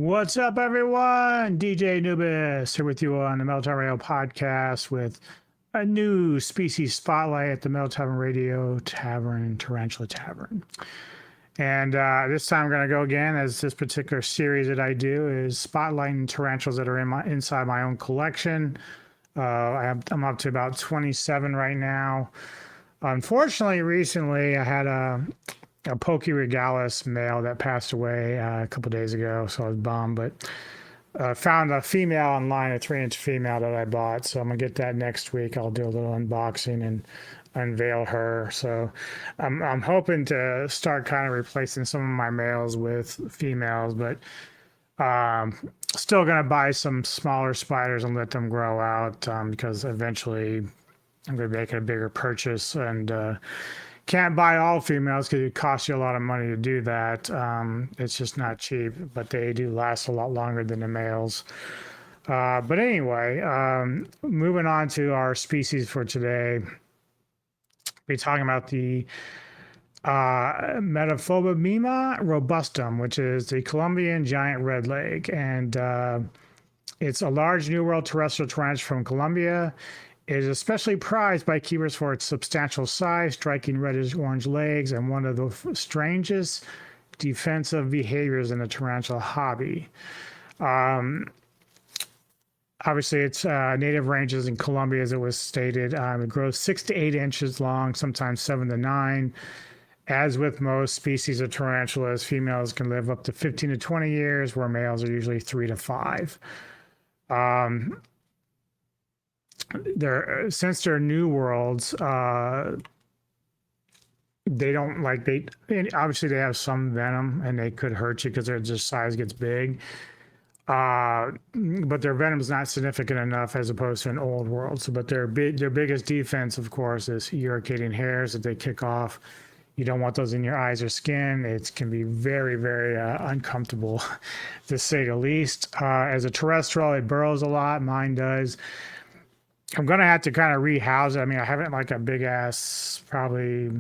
What's up, everyone? DJ Nubis here with you on the Metal Tavern Radio podcast with a new species spotlight at the Metal Tavern Radio Tavern, Tarantula Tavern. And this time I'm going to go again, as this particular series that I do is spotlighting tarantulas that are inside my own collection. I'm up to about 27 right now. Unfortunately, recently I had a Pokeregalis male that passed away a couple days ago, so I was bummed. But found a female online, a 3-inch female that I bought, so I'm gonna get that next week. I'll do a little unboxing and unveil her. So I'm hoping to start kind of replacing some of my males with females, but still gonna buy some smaller spiders and let them grow out because eventually I'm gonna make a bigger purchase and. Can't buy all females because it costs you a lot of money to do that. It's just not cheap, but they do last a lot longer than the males. But anyway, moving on to our species for today, we're talking about the Metaphobamima robustum, which is the Colombian Giant Redleg, and it's a large New World terrestrial tarantula from Colombia. It is especially prized by keepers for its substantial size, striking reddish-orange legs, and one of the strangest defensive behaviors in the tarantula hobby. Obviously, its native ranges in Colombia, as it was stated. It grows 6 to 8 inches long, sometimes 7 to 9. As with most species of tarantulas, females can live up to 15 to 20 years, where males are usually 3 to 5. Since they're new worlds, they don't like obviously they have some venom and they could hurt you because their just size gets big. But their venom is not significant enough as opposed to an old world. So, but their biggest defense, of course, is irritating hairs that they kick off. You don't want those in your eyes or skin. It can be very, very uncomfortable, to say the least. As a terrestrial, it burrows a lot. Mine does. I'm gonna have to kind of rehouse it. I mean, I have it in like a big ass, probably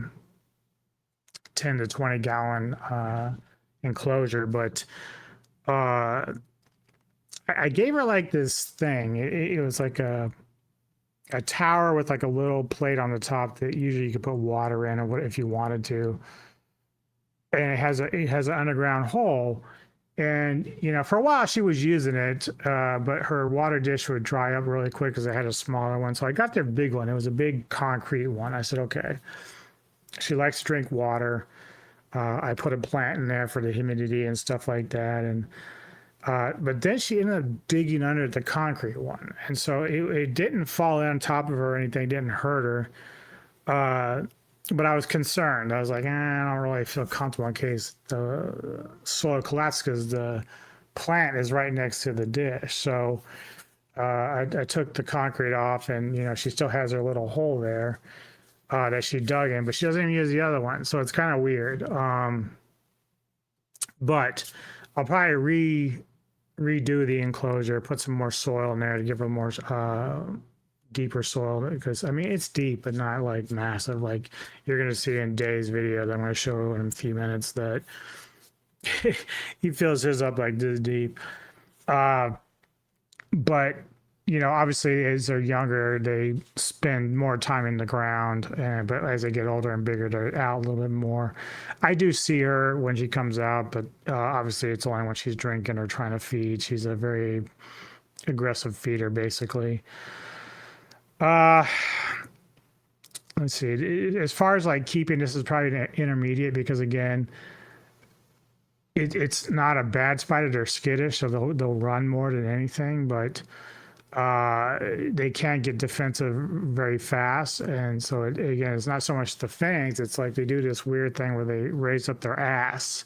10 to 20 gallon enclosure, but I gave her like this thing. It was like a tower with like a little plate on the top that usually you could put water in, or what if you wanted to. And it has an underground hole. And, for a while she was using it, but her water dish would dry up really quick because I had a smaller one. So I got their big one. It was a big concrete one. I said, okay. She likes to drink water. I put a plant in there for the humidity and stuff like that. And but then she ended up digging under the concrete one. And so it didn't fall on top of her or anything. It didn't hurt her. But I was concerned. I was like, I don't really feel comfortable in case the soil collapses because the plant is right next to the dish. So I took the concrete off, and she still has her little hole there that she dug in, but she doesn't even use the other one. So it's kind of weird. But I'll probably redo the enclosure, put some more soil in there to give her more deeper soil, because I mean it's deep but not like massive. Like you're gonna see in Dave's video that I'm gonna show in a few minutes that he fills his up like this deep. But obviously as they're younger they spend more time in the ground, but as they get older and bigger they're out a little bit more. I do see her when she comes out, but obviously it's only when she's drinking or trying to feed. She's a very aggressive feeder basically. Let's see. As far as like keeping, this is probably an intermediate because again, it's not a bad spider. They're skittish, so they'll run more than anything, but they can't get defensive very fast. And so again, it's not so much the fangs. It's like they do this weird thing where they raise up their ass,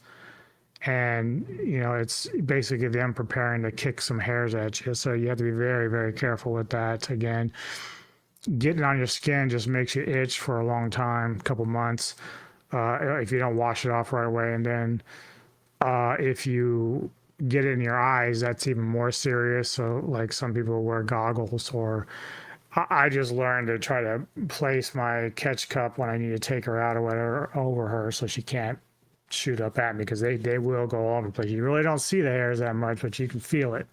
and it's basically them preparing to kick some hairs at you. So you have to be very, very careful with that. Again, getting on your skin just makes you itch for a long time, a couple months, if you don't wash it off right away. And then if you get it in your eyes, that's even more serious. So like some people wear goggles, or I just learned to try to place my catch cup when I need to take her out or whatever over her so she can't shoot up at me because they will go all over the place. You really don't see the hairs that much, but you can feel it.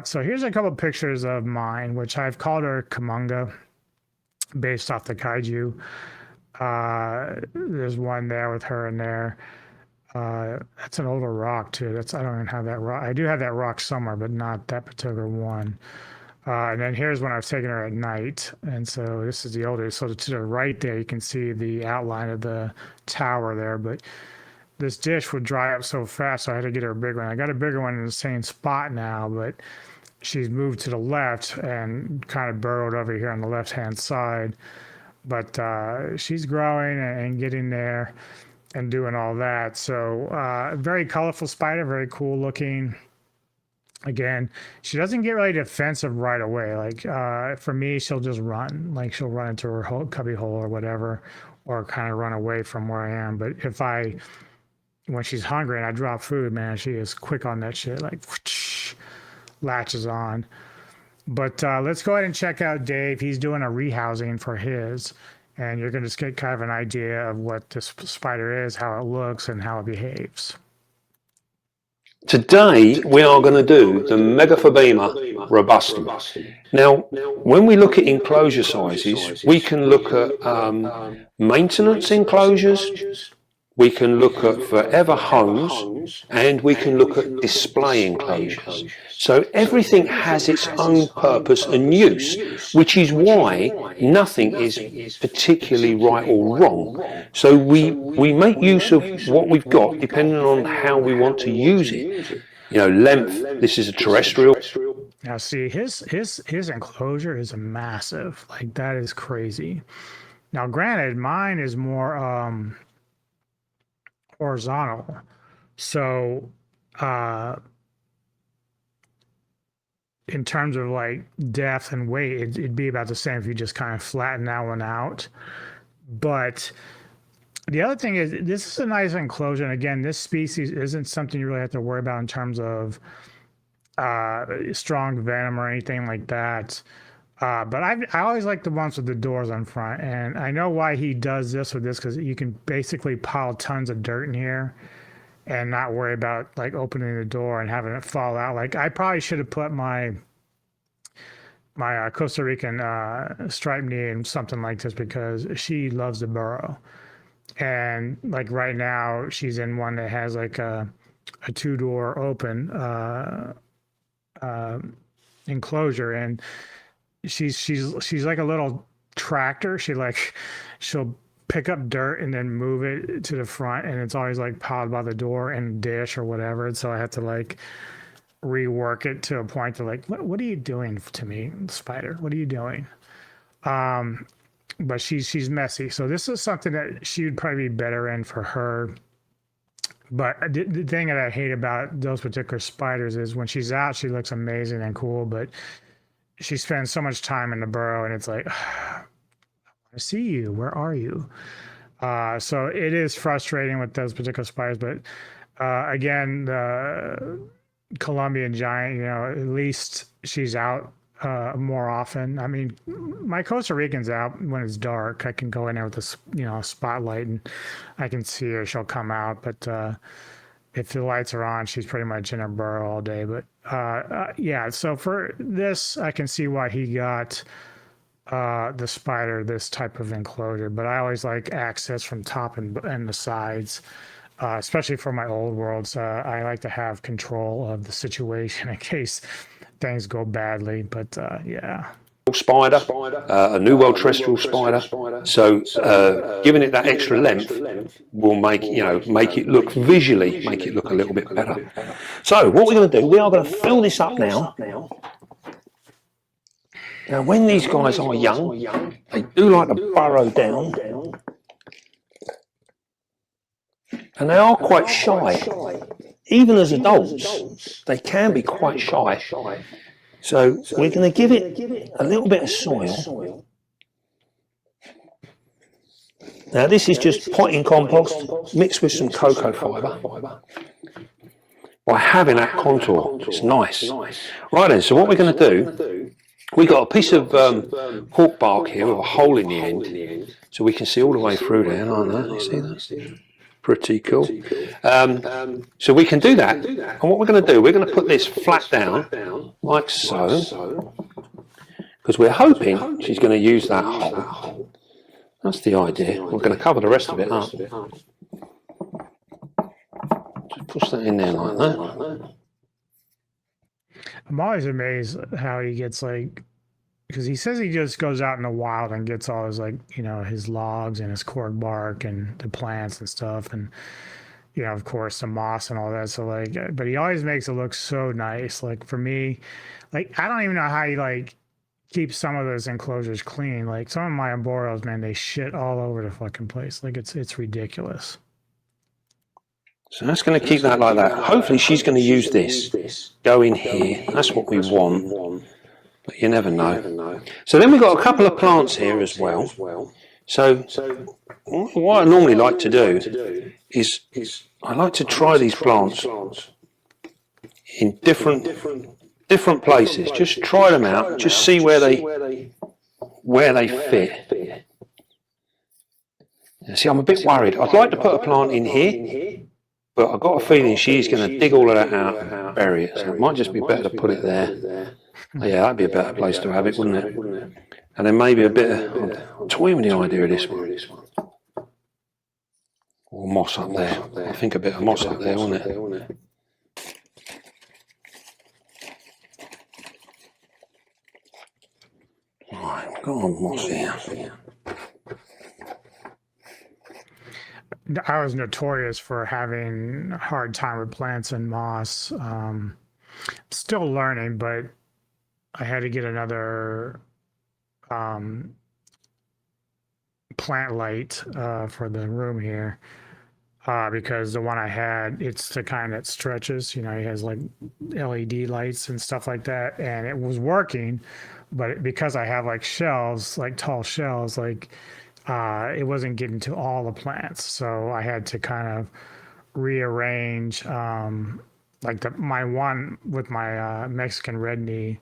So here's a couple pictures of mine, which I've called her Kamunga, based off the kaiju. There's one there with her in there. That's an older rock too. I don't even have that rock. I do have that rock somewhere, but not that particular one. And then here's when I was taking her at night. And so this is the older. So to the right there, you can see the outline of the tower there. But this dish would dry up so fast, so I had to get her a bigger one. I got a bigger one in the same spot now, but she's moved to the left and kind of burrowed over here on the left-hand side. But she's growing and getting there and doing all that. So very colorful spider, very cool looking. Again, she doesn't get really defensive right away. Like for me, she'll just run. Like she'll run into her cubby hole or whatever, or kind of run away from where I am. But when she's hungry and I drop food, man, she is quick on that shit. Like whoosh, latches on. But let's go ahead and check out Dave. He's doing a rehousing for his, and you're going to just get kind of an idea of what this spider is, how it looks, and how it behaves. Today we are going to do the Megaphobema robustum. Now, when we look at enclosure sizes, we can look at maintenance enclosures, we can look at forever homes, and we can look at display enclosures. So everything has its own purpose and use, which is why nothing is particularly right or wrong. So we make use of what we've got depending on how we want to use it. You know, length, this is a terrestrial. Now see, his enclosure is massive. Like that is crazy. Now granted, mine is more horizontal. So in terms of like depth and weight, it'd be about the same if you just kind of flatten that one out. But the other thing is, this is a nice enclosure. And again, this species isn't something you really have to worry about in terms of strong venom or anything like that. But I always like the ones with the doors on front. And I know why he does this with this, because you can basically pile tons of dirt in here and not worry about like opening the door and having it fall out. Like I probably should have put my Costa Rican striped knee in something like this, because she loves to burrow. And like right now she's in one that has like a 2-door open enclosure, and she's like a little tractor. She'll pick up dirt and then move it to the front, and it's always like piled by the door and dish or whatever. And so I have to like rework it to a point to like, what are you doing to me, spider? What are you doing? But she's messy. So this is something that she would probably be better in for her. But the thing that I hate about those particular spiders is when she's out, she looks amazing and cool, but she spends so much time in the burrow, and it's like, I see you. Where are you? So it is frustrating with those particular spiders. But again, the Colombian Giant, you know, at least she's out more often. I mean, my Costa Rican's out when it's dark. I can go in there with a spotlight and I can see her. She'll come out. But if the lights are on, she's pretty much in her burrow all day. But yeah, so for this, I can see why he got the spider this type of enclosure. But I always like access from top and the sides, especially for my old worlds. I like to have control of the situation in case things go badly. But yeah. Spider, a New World terrestrial spider. So giving it that extra length will make it look visually, make it look a little bit better. So what we're going to do, we are going to fill this up now. Now, when these guys are young, they do like to burrow down, and they are quite shy. Even as adults, they can be quite shy. So we're going to give it a little bit of soil. Now this is just potting compost mixed with some cocoa fibre. By having that contour, it's nice. Right then, so what we're going to do, we've got a piece of cork bark here with a hole in the end, so we can see all the way through there, aren't we? You see that? Pretty cool. So we can do that. And what we're going to do, we're going to put this flat down, like so, because we're hoping she's going to use that hole. That's the idea. We're going to cover the rest of it up. Just push that in there like that. I'm always amazed how he gets like, because he says he just goes out in the wild and gets all his like, you know, his logs and his cork bark and the plants and stuff, and you know, of course, the moss and all that. So like, but he always makes it look so nice. Like for me, like I don't even know how he like keeps some of those enclosures clean. Like some of my arboreals, man, they shit all over the fucking place. Like it's ridiculous. So that's going to keep that like that. Hopefully she's going to use this. Go in here. That's what we want. But you never know. So then we've got a couple of plants here as well. So what I normally like to do is I like to try these plants in different places. Just try them out. Just see where they fit. See, I'm a bit worried. I'd like to put a plant in here, but I've got a feeling she's going to dig all of that out and bury it. So it might just be better to put it there. Yeah, that'd be a better place to have it, wouldn't it? And then maybe a bit of, I'm toying with the idea of this one. Or moss up there. I think a bit of moss up there, wouldn't it? Right, go on, moss here. I was notorious for having a hard time with plants and moss. Still learning, but I had to get another plant light for the room here because the one I had, it's the kind that stretches. You know, it has like LED lights and stuff like that, and it was working, but because I have like shelves, like tall shelves, like it wasn't getting to all the plants, so I had to kind of rearrange. Like my one with my Mexican red knee,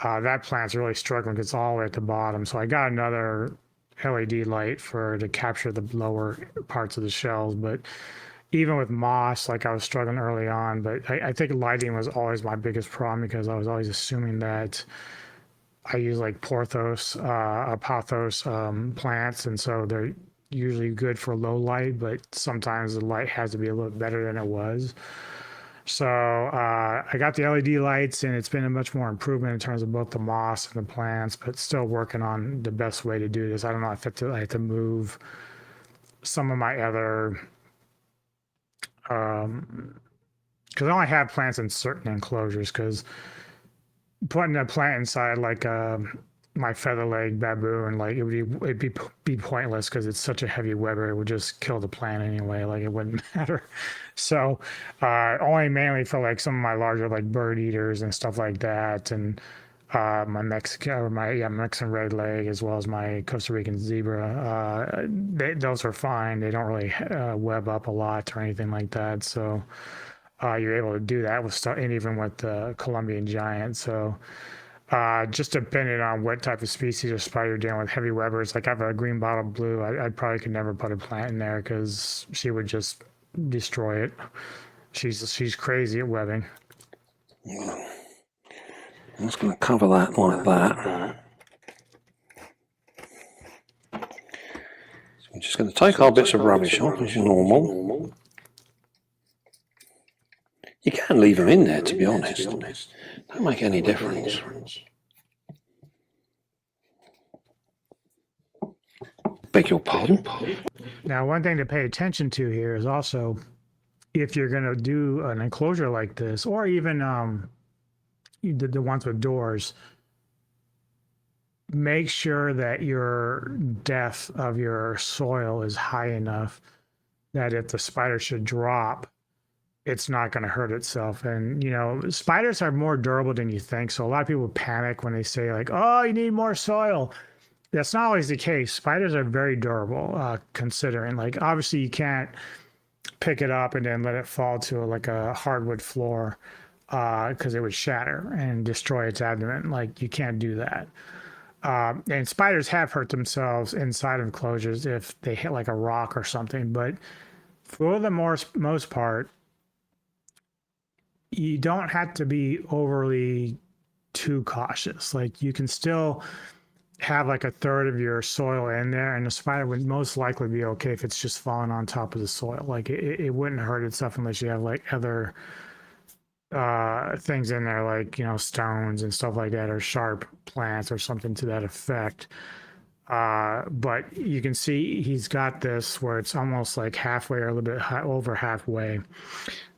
that plant's really struggling because it's all the way at the bottom. So I got another LED light to capture the lower parts of the shells. But even with moss, like I was struggling early on. But I think lighting was always my biggest problem because I was always assuming that I use like pothos plants, and so they're usually good for low light, but sometimes the light has to be a little better than it was. So I got the LED lights, and it's been a much more improvement in terms of both the moss and the plants, but still working on the best way to do this. I don't know if I have to move some of my other, because I only have plants in certain enclosures, because putting a plant inside like my featherleg baboon, like it'd be pointless because it's such a heavy Weber. It would just kill the plant anyway. Like it wouldn't matter. So only mainly for like some of my larger like bird eaters and stuff like that, and my Mexican redleg as well as my Costa Rican zebra. Those are fine. They don't really web up a lot or anything like that. So you're able to do that with stuff, and even with the Colombian giant. So just depending on what type of species of spider you're dealing with, heavy webbers. Like I have a green bottle blue. I probably could never put a plant in there because she would just destroy it. She's crazy at webbing. I'm just going to cover that like that. So we're just going to take our bits of rubbish off as normal. You can leave them in there, to be honest. Don't make any difference. Beg your pardon? Now, one thing to pay attention to here is also if you're going to do an enclosure like this, or even the ones with doors, make sure that your depth of your soil is high enough that if the spider should drop, it's not going to hurt itself. And, you know, spiders are more durable than you think. So a lot of people panic when they say like, oh, you need more soil. That's not always the case. Spiders are very durable, considering like, obviously you can't pick it up and then let it fall to like a hardwood floor because it would shatter and destroy its abdomen. Like you can't do that. And spiders have hurt themselves inside of enclosures if they hit like a rock or something, but for the most part, you don't have to be overly too cautious. Like you can still have like a third of your soil in there, and the spider would most likely be okay if it's just falling on top of the soil. Like it wouldn't hurt itself unless you have like other things in there, like stones and stuff like that, or sharp plants or something to that effect. But you can see he's got this where it's almost like halfway or a little bit over halfway,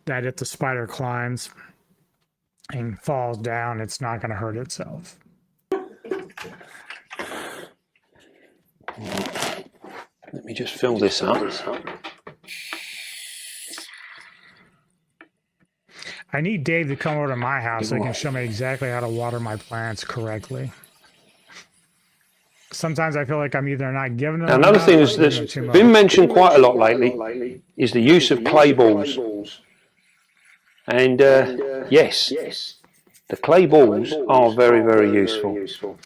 that if the spider climbs and falls down, it's not going to hurt itself. Let me just fill this up. I need Dave to come over to my house so he can show me exactly how to water my plants correctly. Sometimes I feel like I'm either not giving them. Another thing that's been mentioned quite a lot lately is the use of clay balls. And yes, the clay balls are very, very useful.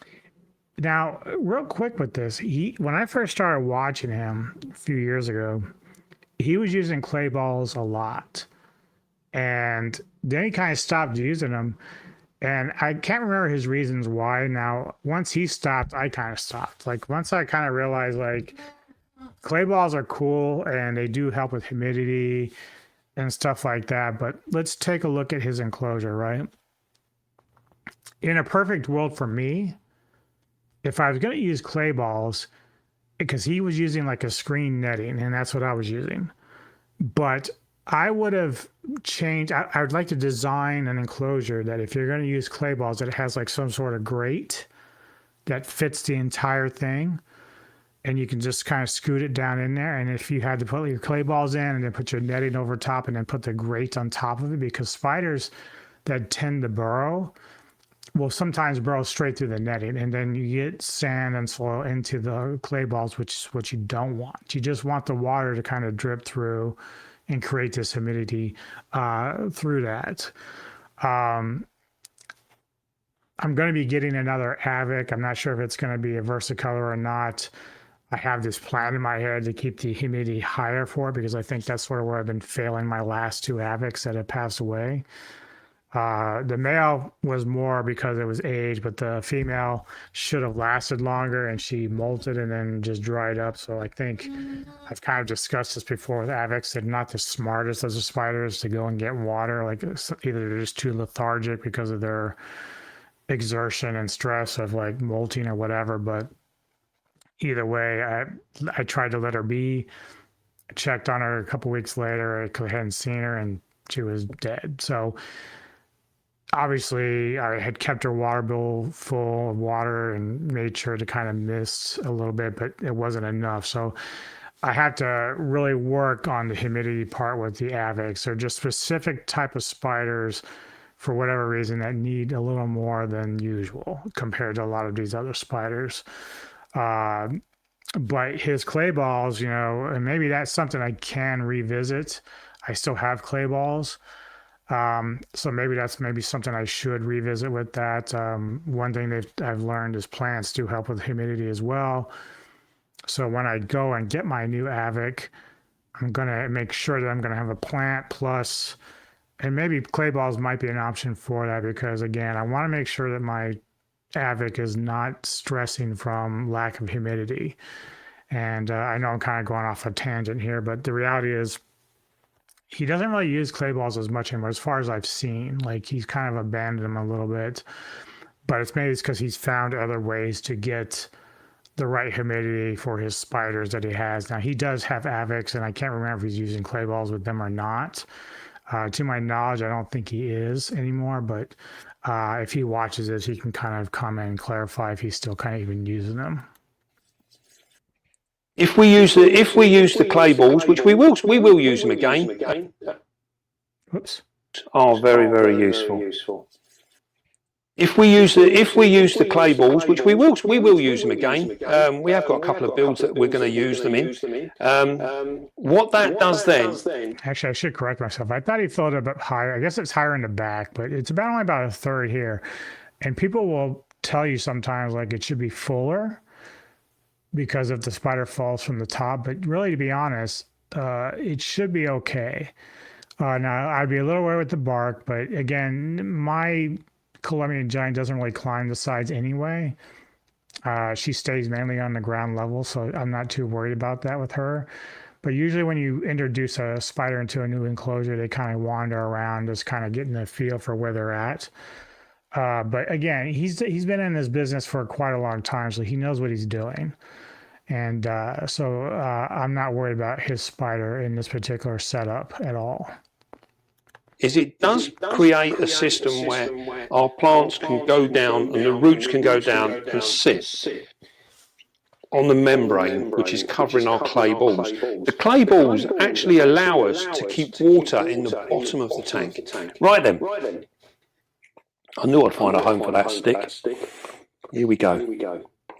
Now, real quick with this, when I first started watching him a few years ago, he was using clay balls a lot. And then he kind of stopped using them. And I can't remember his reasons why. Now, once he stopped, I kind of stopped. Like, once I kind of realized, like, clay balls are cool and they do help with humidity and stuff like that. But let's take a look at his enclosure, right? In a perfect world for me, if I was going to use clay balls, because he was using like a screen netting, and that's what I was using. But I would have changed. I would like to design an enclosure that if you're going to use clay balls, that it has like some sort of grate that fits the entire thing. And you can just kind of scoot it down in there. And if you had to put your clay balls in and then put your netting over top and then put the grate on top of it, because spiders that tend to burrow will sometimes burrow straight through the netting, and then you get sand and soil into the clay balls, which is what you don't want. You just want the water to kind of drip through and create this humidity through that. I'm going to be getting another Avic. I'm not sure if it's going to be a versicolor or not. I have this plan in my head to keep the humidity higher for it, because I think that's sort of where I've been failing my last two Avics that have passed away. The male was more because it was age, but the female should have lasted longer, and she molted and then just dried up. So I think I've kind of discussed this before with Avics. They're not the smartest of the spiders to go and get water. Like either they're just too lethargic because of their exertion and stress of like molting or whatever. But either way, I tried to let her be. I checked on her a couple weeks later. I hadn't seen her, and she was dead. So obviously, I had kept her water bowl full of water and made sure to kind of mist a little bit, but it wasn't enough. So I had to really work on the humidity part with the Avics. They're just specific type of spiders, for whatever reason, that need a little more than usual compared to a lot of these other spiders. But his clay balls, and maybe that's something I can revisit. I still have clay balls. So maybe that's something I should revisit with that. One thing I've learned is plants do help with humidity as well. So when I go and get my new Avic, I'm going to make sure that I'm going to have a plant plus, and maybe clay balls might be an option for that, because again, I want to make sure that my Avic is not stressing from lack of humidity. And I know I'm kind of going off a tangent here, but the reality is, he doesn't really use clay balls as much anymore, as far as I've seen. Like, he's kind of abandoned them a little bit, but it's maybe because he's found other ways to get the right humidity for his spiders that he has. Now, he does have Avics, and I can't remember if he's using clay balls with them or not. To my knowledge, I don't think he is anymore, but if he watches this, he can kind of comment and clarify if he's still kind of even using them. If we use the clay balls, which we will use them again. Whoops. Are very, very useful. If we use the clay balls, which we will use them again. We have got a couple of builds that we're going to use them in. What that does then? Actually, I should correct myself. I thought he filled it a bit higher. I guess it's higher in the back, but it's only about a third here. And people will tell you sometimes like it should be fuller, because if the spider falls from the top. But really, to be honest, it should be okay. Now, I'd be a little worried with the bark, but again, my Colombian Giant doesn't really climb the sides anyway. She stays mainly on the ground level, so I'm not too worried about that with her. But usually when you introduce a spider into a new enclosure, they kind of wander around, just kind of getting a feel for where they're at. But again, he's been in this business for quite a long time, so he knows what he's doing. And so I'm not worried about his spider in this particular setup at all. It does create a system where our plants can go down and the roots can go down and sit on the membrane, which is covering our clay balls. The clay balls actually allow us to keep water in the bottom of the tank. Right then. I knew I'd find a home for that stick. Here we go.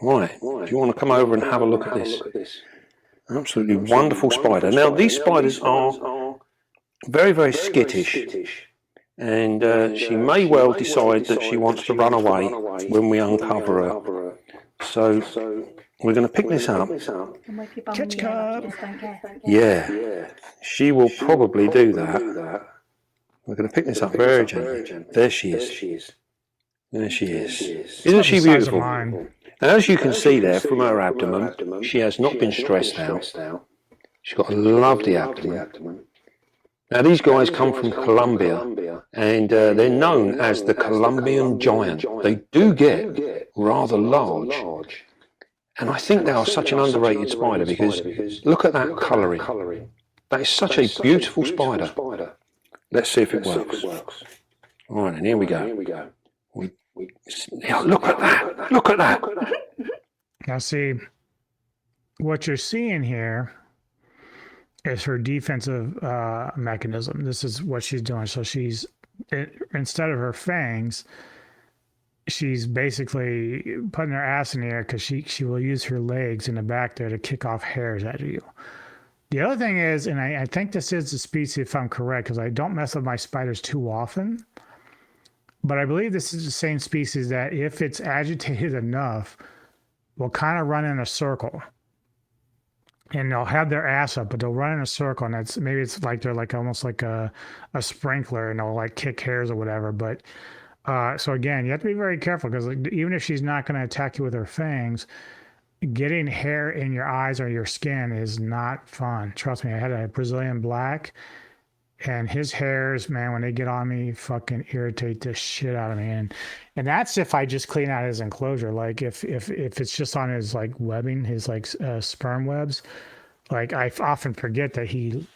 Right. Do you want to come over and have a look at this? Absolutely wonderful spider. Now, these spiders are very, very skittish. And she may well decide that she wants to run away when we uncover her. So we're going to pick this up. Catch cup. Yeah, she will probably do that. We're going to pick this up very gently. There she is. There she is. Isn't she beautiful? Now, as you can see there from her abdomen, she has not been stressed out. She's got a lovely abdomen. Now, these guys come from Colombia, and they're known as the Colombian Giant. They do get rather large. And I think they are such an underrated spider because look at that colouring. That is such a beautiful spider. Let's see if it works. All right, and here we go. Look at that. Look at that. Now, see, what you're seeing here is her defensive mechanism. This is what she's doing. So she's, instead of her fangs, she's basically putting her ass in the air because she will use her legs in the back there to kick off hairs at you. The other thing is, and I think this is the species, if I'm correct, because I don't mess with my spiders too often, but I believe this is the same species that if it's agitated enough, will kind of run in a circle. And they'll have their ass up, but they'll run in a circle, and it's like they're like almost like a sprinkler, and they'll like kick hairs or whatever. But so again, you have to be very careful because even if she's not going to attack you with her fangs, getting hair in your eyes or your skin is not fun. Trust me, I had a Brazilian black, and his hairs, man, when they get on me, fucking irritate the shit out of me. And that's if I just clean out his enclosure. Like if it's just on his like webbing, his like sperm webs, like I often forget that he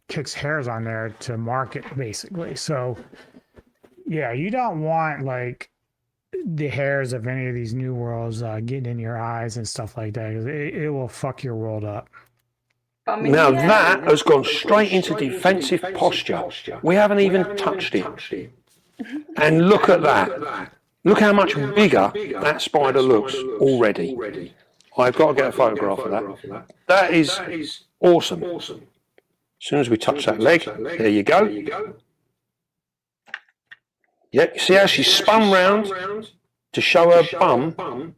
kicks hairs on there to mark it basically. So yeah, you don't want like the hairs of any of these new worlds getting in your eyes and stuff like that, because it will fuck your world up. Now that has gone straight into defensive posture. We haven't even touched it. And look at that. Look how much bigger that spider looks already. I've got to get a photograph of that. That is awesome. As soon as we touch that leg, there you go. Yeah, you see how she spun round to show her bum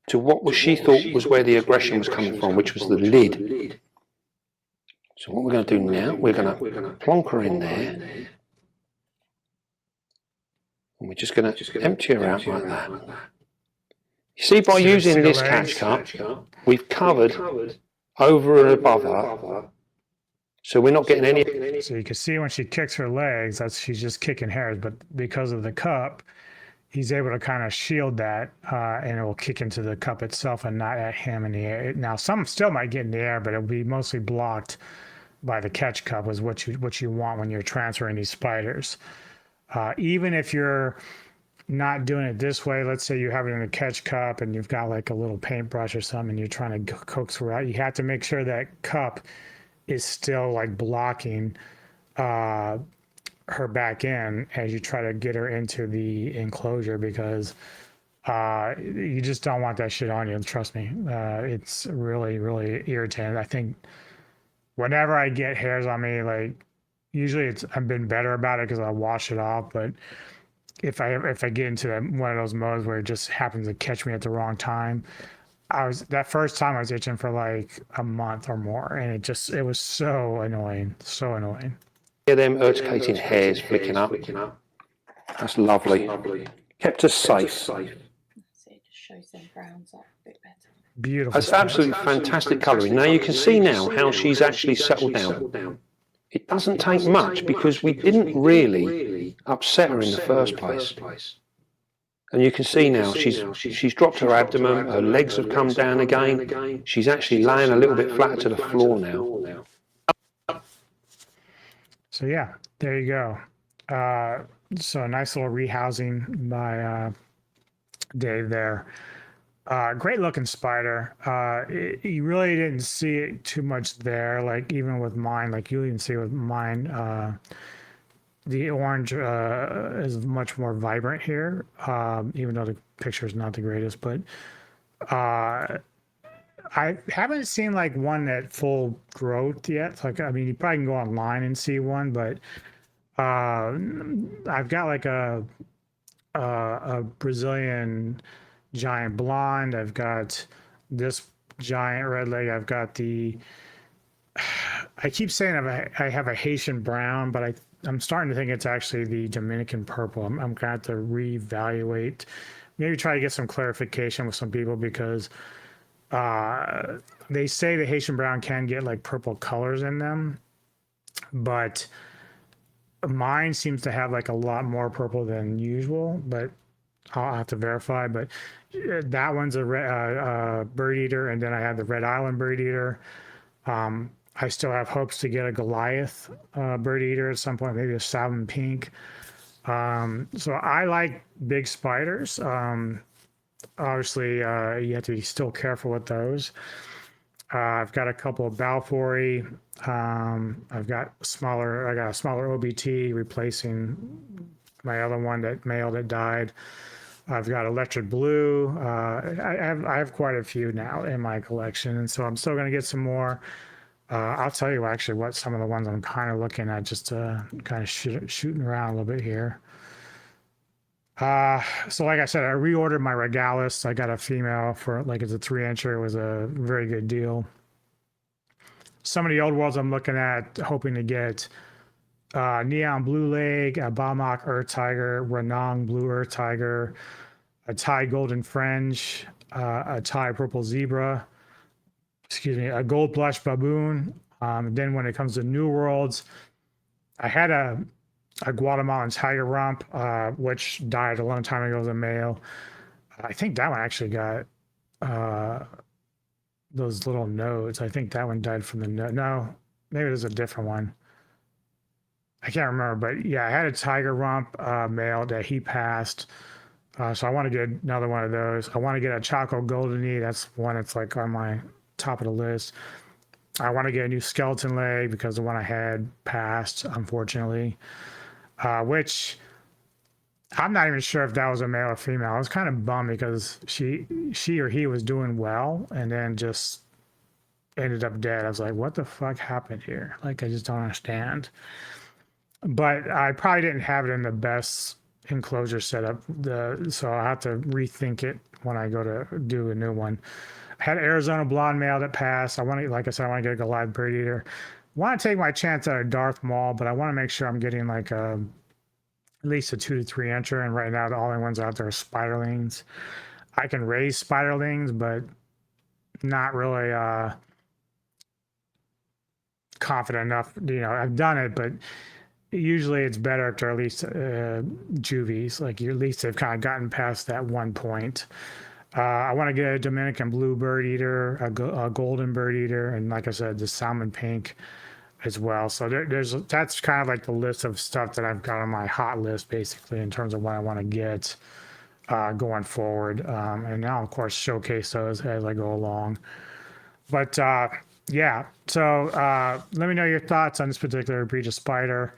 to what she thought was where the aggression was coming from, which was the lid. So what we're going to do now, we're going to plonk her in there, and we're just going to empty her out like that. You see, by using this catch cup, we've covered over and above her, so we're not getting any. So you can see when she kicks her legs, she's just kicking hairs, but because of the cup, he's able to kind of shield that, and it will kick into the cup itself and not at him in the air. Now, some still might get in the air, but it'll be mostly blocked by the catch cup, is what you want when you're transferring these spiders. Even if you're not doing it this way, let's say you have it in a catch cup and you've got like a little paintbrush or something and you're trying to coax her out, you have to make sure that cup is still like blocking her back in as you try to get her into the enclosure, because you just don't want that shit on you. Trust me, it's really, really irritating. I think whenever I get hairs on me, like usually I've been better about it because I wash it off, but if I get into one of those modes where it just happens to catch me at the wrong time, that first time I was itching for like a month or more, and it was so annoying, so annoying. Hear them urticating hairs flicking up. That's lovely. Kept us safe. So it just shows them browns up a bit better. Beautiful. That's absolutely fantastic colouring. Now you can see now how she's actually settled down. It doesn't take much because we didn't really upset her in the first place. And you can see now she's dropped her abdomen, her legs have come down again. She's actually laying a little bit flatter to the floor now. So yeah, there you go. So a nice little rehousing by Dave there. Great looking spider. You really didn't see it too much there, like even with mine, like you even see with mine, the orange is much more vibrant here, even though the picture is not the greatest, but I haven't seen like one at full growth yet. Like, I mean, you probably can go online and see one, but I've got like a Brazilian giant blonde. I've got this giant red leg. I've got I keep saying I have a Haitian brown, but I'm starting to think it's actually the Dominican purple. I'm going to have to reevaluate, maybe try to get some clarification with some people, because they say the Haitian brown can get like purple colors in them, but mine seems to have like a lot more purple than usual, but I'll have to verify. But that one's a bird eater, and then I have the Red Island bird eater. I still have hopes to get a Goliath bird eater at some point, maybe a salmon pink. So I like big spiders. Obviously, you have to be still careful with those. I've got a couple of Balfouri. I've got a smaller OBT replacing my other one, that male that died. I've got electric blue. I have quite a few now in my collection, and so I'm still going to get some more. I'll tell you actually what some of the ones I'm kind of looking at, just kind of shooting around a little bit here. So like I said, I reordered my Regalis. I got a female for like, it's a 3-incher. It was a very good deal. Some of the old worlds I'm looking at, hoping to get Neon Blue Leg, a Balmach Earth Tiger, Renong Blue Earth Tiger, a Thai Golden Fringe, a Thai Purple Zebra, a Gold Blush Baboon. Then when it comes to New Worlds, I had a Guatemalan Tiger Rump, which died a long time ago as a male. I think that one actually got those little nodes. I think that one died from the node. No, maybe there's a different one. I can't remember, but yeah, I had a Tiger Rump male that he passed. So I want to get another one of those. I want to get a Choco Goldeny. That's one that's like on my top of the list. I want to get a new skeleton leg because the one I had passed, unfortunately. Which I'm not even sure if that was a male or female. I was kind of bummed because she or he was doing well and then just ended up dead. I was like, what the fuck happened here? Like, I just don't understand. But I probably didn't have it in the best enclosure setup, so I'll have to rethink it when I go to do a new one. I had Arizona blonde male that passed. Like I said, I want to get a Goliath bird eater. I want to take my chance at a Darth Maul, but I want to make sure I'm getting like at least a 2 to 3-incher. And right now, the only ones out there are spiderlings. I can raise spiderlings, but not really confident enough. You know, I've done it, but usually it's better if they're at least juvies. Like, at least they've kind of gotten past that one point. I want to get a Dominican blue bird eater, a golden bird eater, and like I said, the salmon pink as well. So that's kind of like the list of stuff that I've got on my hot list, basically, in terms of what I want to get going forward. And now, of course, showcase those as I go along. But yeah, so let me know your thoughts on this particular breed of spider.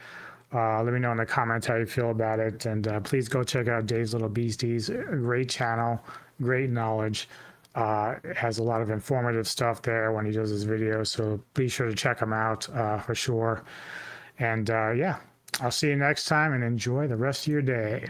Let me know in the comments how you feel about it. And please go check out Dave's Little Beasties. A great channel, great knowledge. It has a lot of informative stuff there when he does his videos. So be sure to check him out for sure. And yeah, I'll see you next time and enjoy the rest of your day.